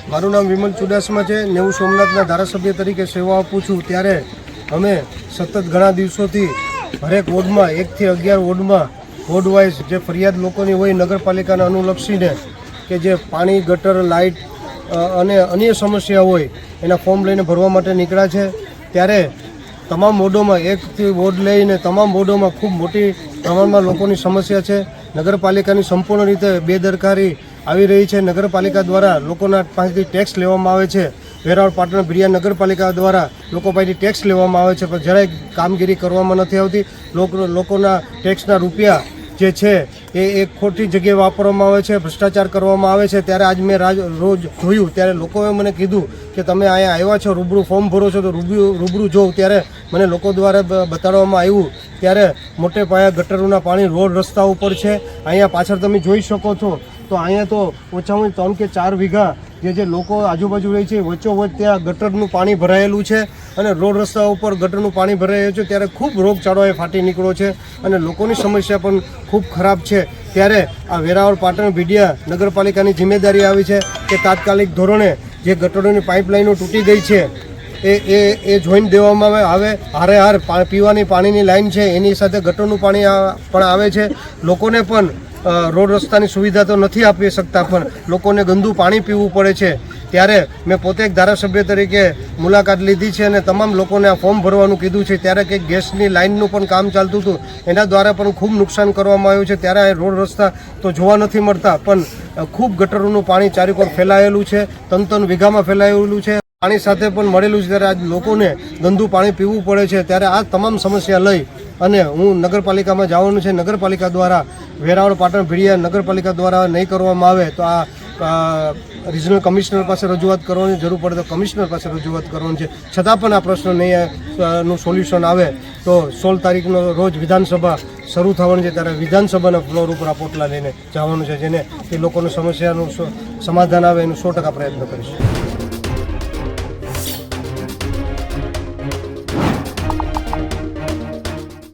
મારું નામ વિમલ ચુડાસમા છે। નેવું સોમનાથના ધારાસભ્ય તરીકે સેવા આપું છું। ત્યારે અમે સતત ઘણા દિવસોથી હરેક વોર્ડમાં 1 થી 11 વોર્ડમાં વોર્ડ વાઇઝ જે ફરિયાદ લોકોની હોય નગરપાલિકાને અનુલક્ષીને કે જે પાણી, ગટર, લાઇટ અને અન્ય સમસ્યા હોય એના ફોર્મ લઈને ભરવા માટે નીકળ્યા છે। ત્યારે તમામ વોર્ડોમાં 1 થી વોર્ડ લઈને તમામ વોર્ડોમાં ખૂબ મોટી પ્રમાણમાં લોકોની સમસ્યા છે। નગરપાલિકાની સંપૂર્ણ રીતે બેદરકારી આવી રહી છે। નગરપાલિકા દ્વારા લોકોના પાસેથી ટેક્સ લેવામાં આવે છે। વેરાવળ પાટણ ભીડિયા નગરપાલિકા દ્વારા લોકો પાસેથી ટેક્સ લેવામાં આવે છે, પણ જરાય કામગીરી કરવામાં નથી આવતી। લોકોના ટેક્સના રૂપિયા જે છે એ ખોટી જગ્યાએ વાપરવામાં આવે છે, ભ્રષ્ટાચાર કરવામાં આવે છે। ત્યારે આજ મેં રોજ જોયું ત્યારે લોકોએ મને કીધું કે તમે અહીંયા આવ્યા છો, રૂબરૂ ફોર્મ ભરો છો તો રૂબરૂ જોઉં ત્યારે મને લોકો દ્વારા બતાડવામાં આવ્યું ત્યારે મોટે પાયા ગટરોના પાણી રોડ રસ્તા ઉપર છે। અહીંયા પાછળ તમે જોઈ શકો છો તો અહીંયા તો ઓછામાં 3 કે 4 વીઘા જે લોકો આજુબાજુ રહે છે વચ્ચોવચ્ચ ત્યાં ગટરનું પાણી ભરાયેલું છે અને રોડ રસ્તા ઉપર ગટરનું પાણી ભરાયેલું છે। ત્યારે ખૂબ રોગચાળો એ ફાટી નીકળ્યો છે અને લોકોની સમસ્યા પણ ખૂબ ખરાબ છે। ત્યારે આ વેરાવળ પાટણ ભીડિયા નગરપાલિકાની જિમ્મેદારી આવી છે કે તાત્કાલિક ધોરણે જે ગટરોની પાઇપલાઇનો તૂટી ગઈ છે એ જોઈન્ટ દેવામાં આવે। હારે પીવાની પાણીની લાઈન છે એની સાથે ગટરનું પાણી પણ આવે છે। લોકોને પણ રોડ રસ્તાની સુવિધા તો નથી આપી શકતા, પણ લોકોને ગંદુ પાણી પીવું પડે છે। ત્યારે મેં પોતે એક ધારાસભ્ય તરીકે મુલાકાત લીધી છે અને તમામ લોકોને આ ફોર્મ ભરવાનું કીધું છે। ત્યારે કંઈક ગેસની લાઇનનું પણ કામ ચાલતું હતું, એના દ્વારા પણ ખૂબ નુકસાન કરવામાં આવ્યું છે। ત્યારે રોડ રસ્તા તો જોવા નથી મળતા, પણ ખૂબ ગટરોનું પાણી ચારેકોર ફેલાયેલું છે, 3 વીઘામાં ફેલાયેલું છે। પાણી સાથે પણ મળેલું છે। ત્યારે આજ લોકોને ગંદુ પાણી પીવું પડે છે। ત્યારે આ તમામ સમસ્યા લઈ અને હું નગરપાલિકામાં જવાનું છે। નગરપાલિકા દ્વારા વેરાવળ પાટણ ભીડિયા નગરપાલિકા દ્વારા નહીં કરવામાં આવે તો આ રિજનલ કમિશનર પાસે રજૂઆત કરવાની જરૂર પડે તો કમિશનર પાસે રજૂઆત કરવાની છે। છતાં પણ આ પ્રશ્ન નું સોલ્યુશન આવે તો 16 તારીખનો રોજ વિધાનસભા શરૂ થવાની છે। ત્યારે વિધાનસભાના ફ્લોર ઉપર આ પોટલા લઈને જવાનું છે, જેને એ લોકોની સમસ્યાનું સમાધાન આવે એનું 100% પ્રયત્ન કરીશું।